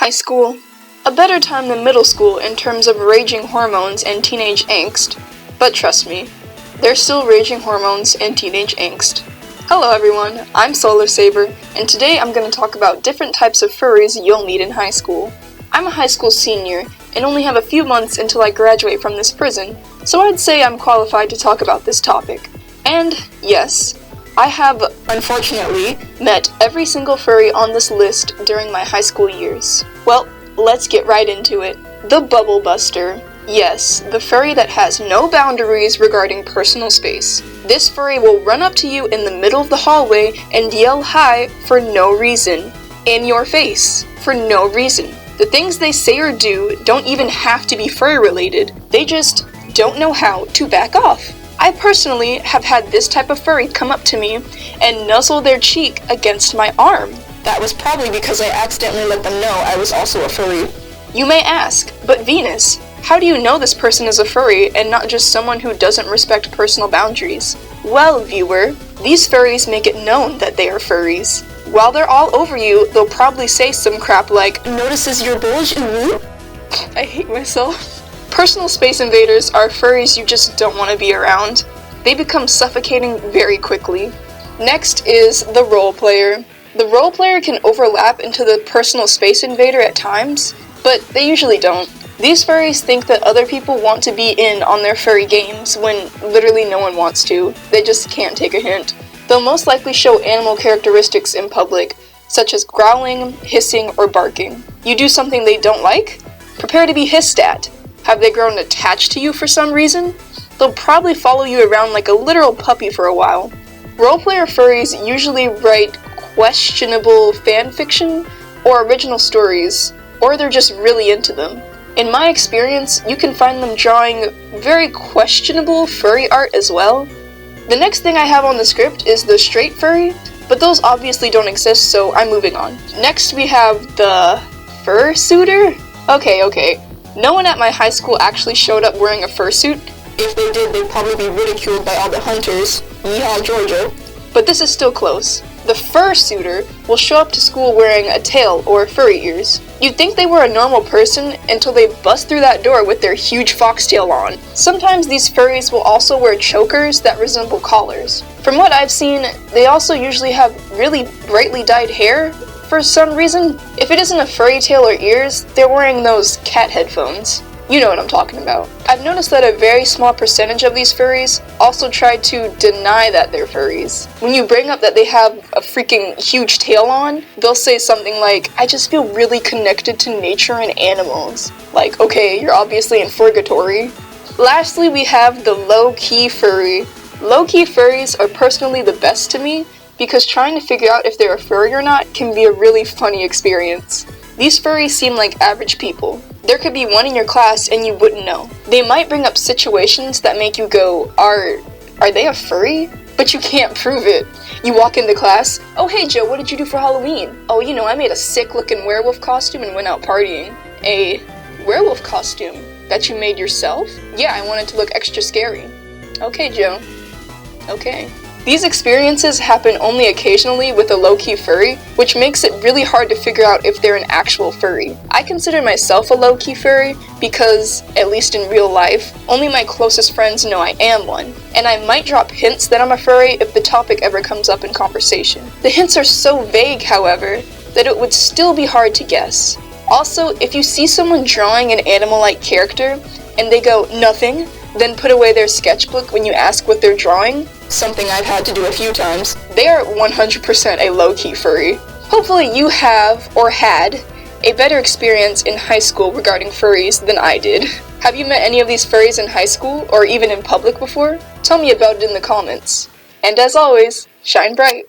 High school. A better time than middle school in terms of raging hormones and teenage angst. But trust me, there's still raging hormones and teenage angst. Hello everyone, I'm Solarsaber, and today I'm going to talk about different types of furries you'll meet in high school. I'm a high school senior, and only have a few months until I graduate from this prison, so I'd say I'm qualified to talk about this topic. And yes, I have, unfortunately, met every single furry on this list during my high school years. Well, let's get right into it. The Bubble Buster. Yes, the furry that has no boundaries regarding personal space. This furry will run up to you in the middle of the hallway and yell hi for no reason. In your face. For no reason. The things they say or do don't even have to be furry related. They just don't know how to back off. I personally have had this type of furry come up to me and nuzzle their cheek against my arm. That was probably because I accidentally let them know I was also a furry. You may ask, but Venus, how do you know this person is a furry and not just someone who doesn't respect personal boundaries? Well, viewer, these furries make it known that they are furries. While they're all over you, they'll probably say some crap like, "Notices your bulge, ooh?" I hate myself. Personal space invaders are furries you just don't want to be around. They become suffocating very quickly. Next is the role player. The role player can overlap into the personal space invader at times, but they usually don't. These furries think that other people want to be in on their furry games when literally no one wants to. They just can't take a hint. They'll most likely show animal characteristics in public, such as growling, hissing, or barking. You do something they don't like? Prepare to be hissed at. Have they grown attached to you for some reason? They'll probably follow you around like a literal puppy for a while. Roleplayer furries usually write questionable fanfiction or original stories, or they're just really into them. In my experience, you can find them drawing very questionable furry art as well. The next thing I have on the script is the straight furry, but those obviously don't exist, so I'm moving on. Next we have the FURSUITER? Okay. No one at my high school actually showed up wearing a fursuit. If they did, they'd probably be ridiculed by all the hunters. Yeehaw, Georgia. But this is still close. The fursuiter will show up to school wearing a tail or furry ears. You'd think they were a normal person until they bust through that door with their huge foxtail on. Sometimes these furries will also wear chokers that resemble collars. From what I've seen, they also usually have really brightly dyed hair for some reason. If it isn't a furry tail or ears, they're wearing those cat headphones. You know what I'm talking about. I've noticed that a very small percentage of these furries also try to deny that they're furries. When you bring up that they have a freaking huge tail on, they'll say something like, "I just feel really connected to nature and animals." Like, okay, you're obviously in purgatory. Lastly, we have the low-key furry. Low-key furries are personally the best to me because trying to figure out if they're a furry or not can be a really funny experience. These furries seem like average people. There could be one in your class and you wouldn't know. They might bring up situations that make you go, are they a furry? But you can't prove it. You walk into class, "Oh hey Joe, what did you do for Halloween?" "Oh, I made a sick looking werewolf costume and went out partying." "A werewolf costume? That you made yourself?" "Yeah, I wanted to look extra scary." "Okay Joe. Okay." These experiences happen only occasionally with a low-key furry, which makes it really hard to figure out if they're an actual furry. I consider myself a low-key furry because, at least in real life, only my closest friends know I am one, and I might drop hints that I'm a furry if the topic ever comes up in conversation. The hints are so vague, however, that it would still be hard to guess. Also, if you see someone drawing an animal-like character, and they go, "Nothing," then put away their sketchbook when you ask what they're drawing, something I've had to do a few times, they are 100% a low-key furry. Hopefully you have, or had, a better experience in high school regarding furries than I did. Have you met any of these furries in high school, or even in public before? Tell me about it in the comments. And as always, shine bright!